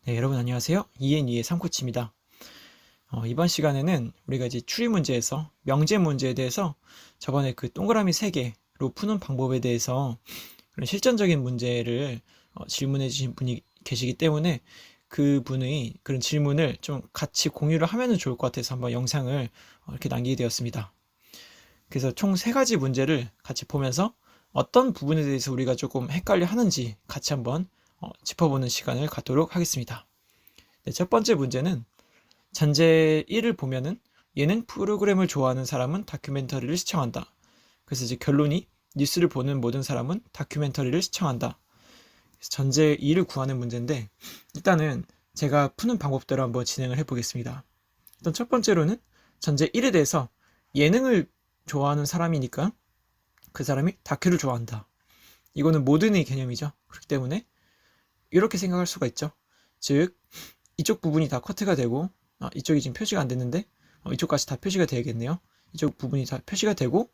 네, 여러분 안녕하세요. ENE의 삼코치입니다. 이번 시간에는 우리가 이제 추리 문제에서 명제 문제에 대해서 저번에 그 동그라미 3개로 푸는 방법에 대해서 그런 실전적인 문제를 질문해 주신 분이 계시기 때문에 그 분의 그런 질문을 좀 같이 공유를 하면 좋을 것 같아서 한번 영상을 이렇게 남기게 되었습니다. 그래서 총 3가지 문제를 같이 보면서 어떤 부분에 대해서 우리가 조금 헷갈려 하는지 같이 한번 짚어보는 시간을 갖도록 하겠습니다. 네, 첫 번째 문제는 전제 1을 보면은 예능 프로그램을 좋아하는 사람은 다큐멘터리를 시청한다. 그래서 이제 결론이 뉴스를 보는 모든 사람은 다큐멘터리를 시청한다. 그래서 전제 2를 구하는 문제인데 일단은 제가 푸는 방법대로 한번 진행을 해보겠습니다. 일단 첫 번째로는 전제 1에 대해서 예능을 좋아하는 사람이니까 그 사람이 다큐를 좋아한다. 이거는 모든의 개념이죠. 그렇기 때문에 이렇게 생각할 수가 있죠. 즉 이쪽 부분이 다 커트가 되고 이쪽이 지금 표시가 안 됐는데 이쪽까지 다 표시가 되겠네요. 이쪽 부분이 다 표시가 되고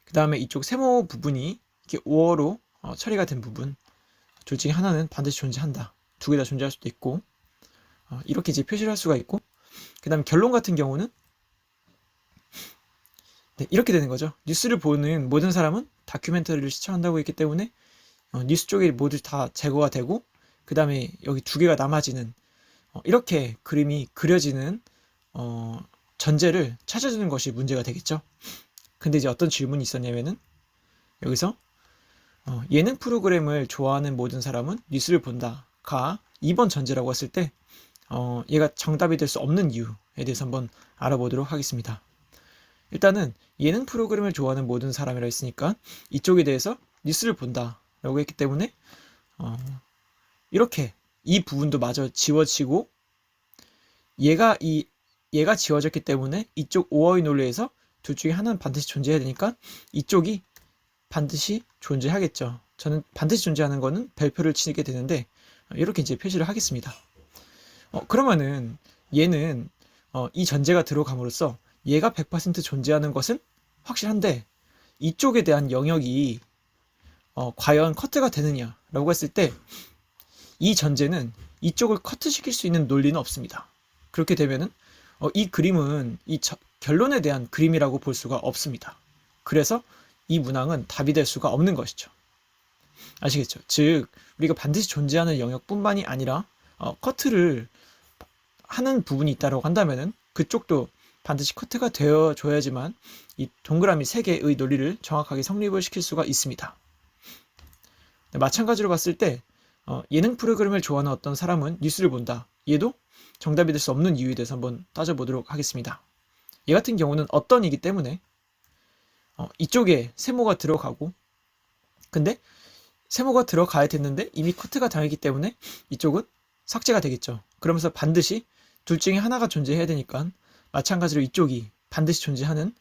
그 다음에 이쪽 세모 부분이 이렇게 5어로 처리가 된 부분 둘 중에 하나는 반드시 존재한다. 두 개 다 존재할 수도 있고 이렇게 이제 표시를 할 수가 있고 그 다음에 결론 같은 경우는 네, 이렇게 되는 거죠. 뉴스를 보는 모든 사람은 다큐멘터리를 시청한다고 했기 때문에 뉴스 쪽이 모두 다 제거가 되고 그 다음에 여기 두 개가 남아지는 이렇게 그림이 그려지는 전제를 찾아주는 것이 문제가 되겠죠. 근데 이제 어떤 질문이 있었냐면은 여기서 예능 프로그램을 좋아하는 모든 사람은 뉴스를 본다가 2번 전제라고 했을 때 얘가 정답이 될 수 없는 이유에 대해서 한번 알아보도록 하겠습니다. 일단은 예능 프로그램을 좋아하는 모든 사람이라 했으니까 이쪽에 대해서 뉴스를 본다라고 했기 때문에 이렇게 이 부분도 마저 지워지고 얘가 지워졌기 때문에 이쪽 오어의 논리에서 둘 중에 하나는 반드시 존재해야 되니까 이쪽이 반드시 존재하겠죠. 저는 반드시 존재하는 거는 별표를 치게 되는데 이렇게 이제 표시를 하겠습니다. 그러면은 얘는 이 전제가 들어감으로써 얘가 100% 존재하는 것은 확실한데 이쪽에 대한 영역이 과연 커트가 되느냐라고 했을 때 이 전제는 이쪽을 커트시킬 수 있는 논리는 없습니다. 그렇게 되면은 이 그림은 결론에 대한 그림이라고 볼 수가 없습니다. 그래서 이 문항은 답이 될 수가 없는 것이죠. 아시겠죠? 즉 우리가 반드시 존재하는 영역뿐만이 아니라 커트를 하는 부분이 있다고 한다면은 그쪽도 반드시 커트가 되어줘야지만 이 동그라미 3개의 논리를 정확하게 성립을 시킬 수가 있습니다. 네, 마찬가지로 봤을 때 예능 프로그램을 좋아하는 어떤 사람은 뉴스를 본다. 얘도 정답이 될 수 없는 이유에 대해서 한번 따져보도록 하겠습니다. 얘 같은 경우는 어떤이기 때문에 이쪽에 세모가 들어가고 근데 세모가 들어가야 됐는데 이미 커트가 당했기 때문에 이쪽은 삭제가 되겠죠. 그러면서 반드시 둘 중에 하나가 존재해야 되니까 마찬가지로 이쪽이 반드시 존재하는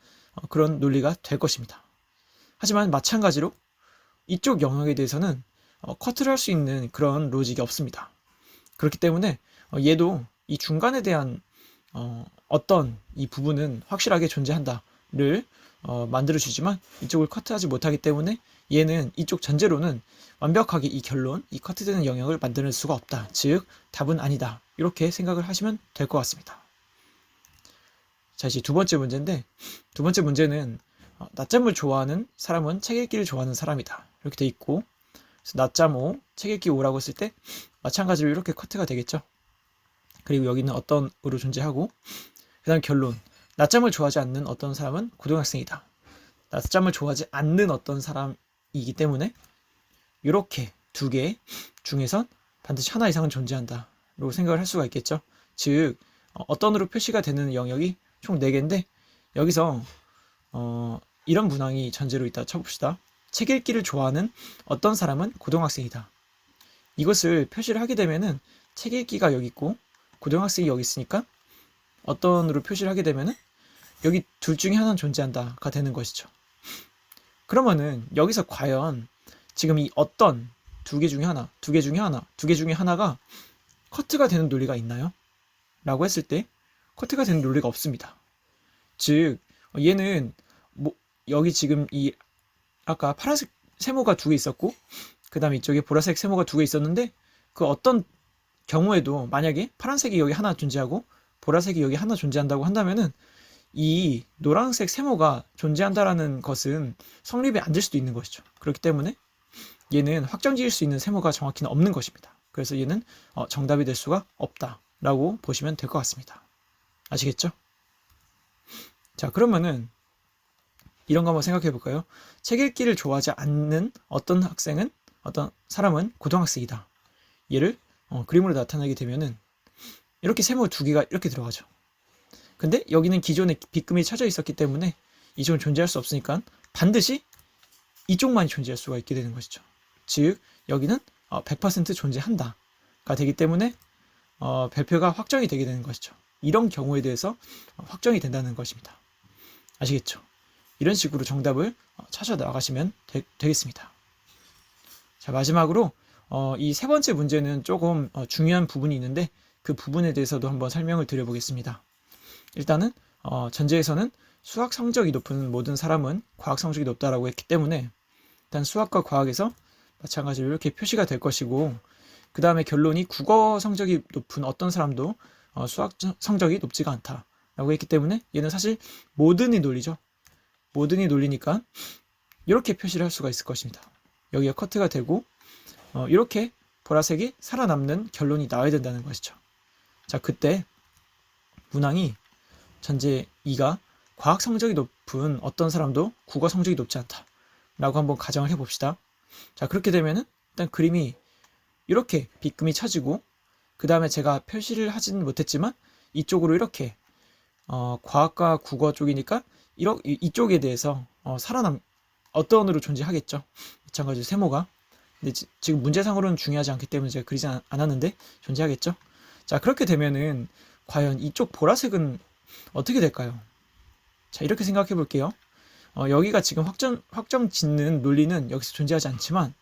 그런 논리가 될 것입니다. 하지만 마찬가지로 이쪽 영역에 대해서는 커트를 할 수 있는 그런 로직이 없습니다. 그렇기 때문에 얘도 이 중간에 대한 어떤 이 부분은 확실하게 존재한다를 만들어주지만 이쪽을 커트하지 못하기 때문에 얘는 이쪽 전제로는 완벽하게 이 결론, 이 커트되는 영역을 만들 수가 없다. 즉 답은 아니다. 이렇게 생각을 하시면 될 것 같습니다. 자, 이제 두 번째 문제인데 두 번째 문제는 낮잠을 좋아하는 사람은 책 읽기를 좋아하는 사람이다. 이렇게 돼 있고 그래서 낮잠 5, 책 읽기 5라고 했을 때 마찬가지로 이렇게 커트가 되겠죠. 그리고 여기는 어떤으로 존재하고 그 다음 결론 낮잠을 좋아하지 않는 어떤 사람은 고등학생이다. 낮잠을 좋아하지 않는 어떤 사람이기 때문에 이렇게 두 개 중에선 반드시 하나 이상은 존재한다 라고 생각을 할 수가 있겠죠. 즉 어떤으로 표시가 되는 영역이 총 4개인데 여기서 이런 문항이 전제로 있다 쳐봅시다. 책 읽기를 좋아하는 어떤 사람은 고등학생이다. 이것을 표시를 하게 되면은 책 읽기가 여기 있고 고등학생이 여기 있으니까 어떤으로 표시를 하게 되면은 여기 둘 중에 하나는 존재한다가 되는 것이죠. 그러면은 여기서 과연 지금 이 어떤 두 개 중에 하나, 두 개 중에 하나, 두 개 중에 하나가 커트가 되는 논리가 있나요? 라고 했을 때 커트가 되는 논리가 없습니다. 즉 얘는 뭐 여기 지금 이 아까 파란색 세모가 2개 있었고 그 다음에 이쪽에 보라색 세모가 2개 있었는데 그 어떤 경우에도 만약에 파란색이 여기 하나 존재하고 보라색이 여기 하나 존재한다고 한다면은 이 노란색 세모가 존재한다라는 것은 성립이 안 될 수도 있는 것이죠. 그렇기 때문에 얘는 확정 지을 수 있는 세모가 정확히는 없는 것입니다. 그래서 얘는 정답이 될 수가 없다라고 보시면 될 것 같습니다. 아시겠죠? 자, 그러면은 이런 거 한번 생각해 볼까요? 책 읽기를 좋아하지 않는 어떤 사람은 고등학생이다. 얘를 그림으로 나타내게 되면은 이렇게 세모 두 개가 이렇게 들어가죠. 근데 여기는 기존에 빗금이 쳐져 있었기 때문에 이쪽은 존재할 수 없으니까 반드시 이쪽만이 존재할 수가 있게 되는 것이죠. 즉 여기는 100% 존재한다가 되기 때문에 별표가 확정이 되게 되는 것이죠. 이런 경우에 대해서 확정이 된다는 것입니다. 아시겠죠? 이런 식으로 정답을 찾아 나가시면 되겠습니다. 자, 마지막으로 이 세 번째 문제는 조금 중요한 부분이 있는데 그 부분에 대해서도 한번 설명을 드려보겠습니다. 일단은 전제에서는 수학 성적이 높은 모든 사람은 과학 성적이 높다라고 했기 때문에 일단 수학과 과학에서 마찬가지로 이렇게 표시가 될 것이고, 그 다음에 결론이 국어 성적이 높은 어떤 사람도 수학 성적이 높지가 않다라고 했기 때문에 얘는 사실 모든이 논리죠. 모든이 논리니까 이렇게 표시를 할 수가 있을 것입니다. 여기가 커트가 되고 이렇게 보라색이 살아남는 결론이 나와야 된다는 것이죠. 자, 그때 문항이 전제 2가 과학 성적이 높은 어떤 사람도 국어 성적이 높지 않다 라고 한번 가정을 해봅시다. 자, 그렇게 되면은 일단 그림이 이렇게 빗금이 쳐지고, 그 다음에 제가 표시를 하지는 못했지만 이쪽으로 이렇게 과학과 국어 쪽이니까 이쪽에 대해서 어떤 으로 존재하겠죠. 마찬가지로 세모가. 근데 지금 문제상으로는 중요하지 않기 때문에 제가 그리지 않았는데 존재하겠죠. 자, 그렇게 되면은 과연 이쪽 보라색은 어떻게 될까요? 자, 이렇게 생각해 볼게요. 여기가 지금 확정 짓는 논리는 여기서 존재하지 않지만,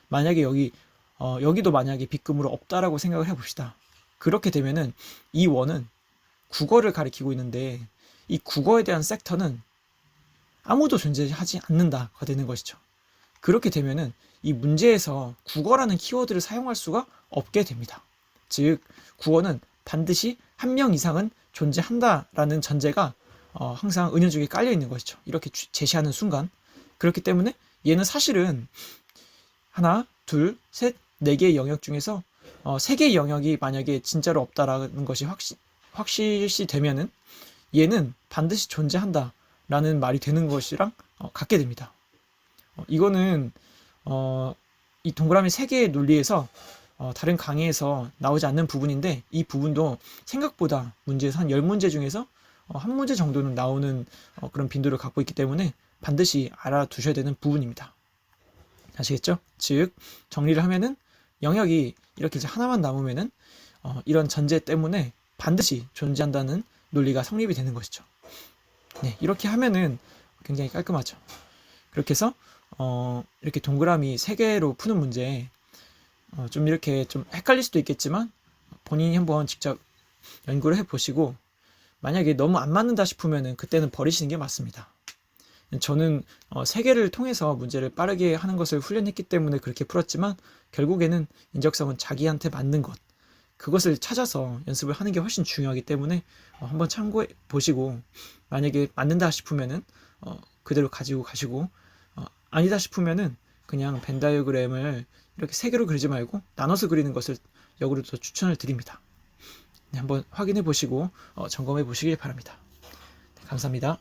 만약에 여기도 만약에 빗금으로 없다라고 생각을 해봅시다. 그렇게 되면은 이 원은 국어를 가리키고 있는데 이 국어에 대한 섹터는 아무도 존재하지 않는다가 되는 것이죠. 그렇게 되면은 이 문제에서 국어라는 키워드를 사용할 수가 없게 됩니다. 즉, 국어는 반드시 한 명 이상은 존재한다라는 전제가 항상 은연중에 깔려 있는 것이죠. 이렇게 제시하는 순간. 그렇기 때문에 얘는 사실은 하나, 둘, 셋, 네 개의 영역 중에서 세 개의 영역이 만약에 진짜로 없다라는 것이 확실시 되면은 얘는 반드시 존재한다라는 말이 되는 것이랑 같게 됩니다. 이거는 이 동그라미 세 개의 논리에서 다른 강의에서 나오지 않는 부분인데, 이 부분도 생각보다 문제에서 한 10문제 중에서 한 문제 정도는 나오는 그런 빈도를 갖고 있기 때문에 반드시 알아두셔야 되는 부분입니다. 아시겠죠? 즉, 정리를 하면은 영역이 이렇게 이제 하나만 남으면은 이런 전제 때문에 반드시 존재한다는 논리가 성립이 되는 것이죠. 네, 이렇게 하면은 굉장히 깔끔하죠. 그렇게 해서 이렇게 동그라미 3개로 푸는 문제, 좀 이렇게 좀 헷갈릴 수도 있겠지만 본인이 한번 직접 연구를 해보시고, 만약에 너무 안 맞는다 싶으면은 그때는 버리시는 게 맞습니다. 저는 3개를 통해서 문제를 빠르게 하는 것을 훈련했기 때문에 그렇게 풀었지만, 결국에는 인적성은 자기한테 맞는 것, 그것을 찾아서 연습을 하는 게 훨씬 중요하기 때문에 한번 참고해 보시고, 만약에 맞는다 싶으면은 그대로 가지고 가시고, 아니다 싶으면은 그냥 벤 다이어그램을 이렇게 3개로 그리지 말고 나눠서 그리는 것을 역으로 더 추천을 드립니다. 네, 한번 확인해 보시고 점검해 보시길 바랍니다. 네, 감사합니다.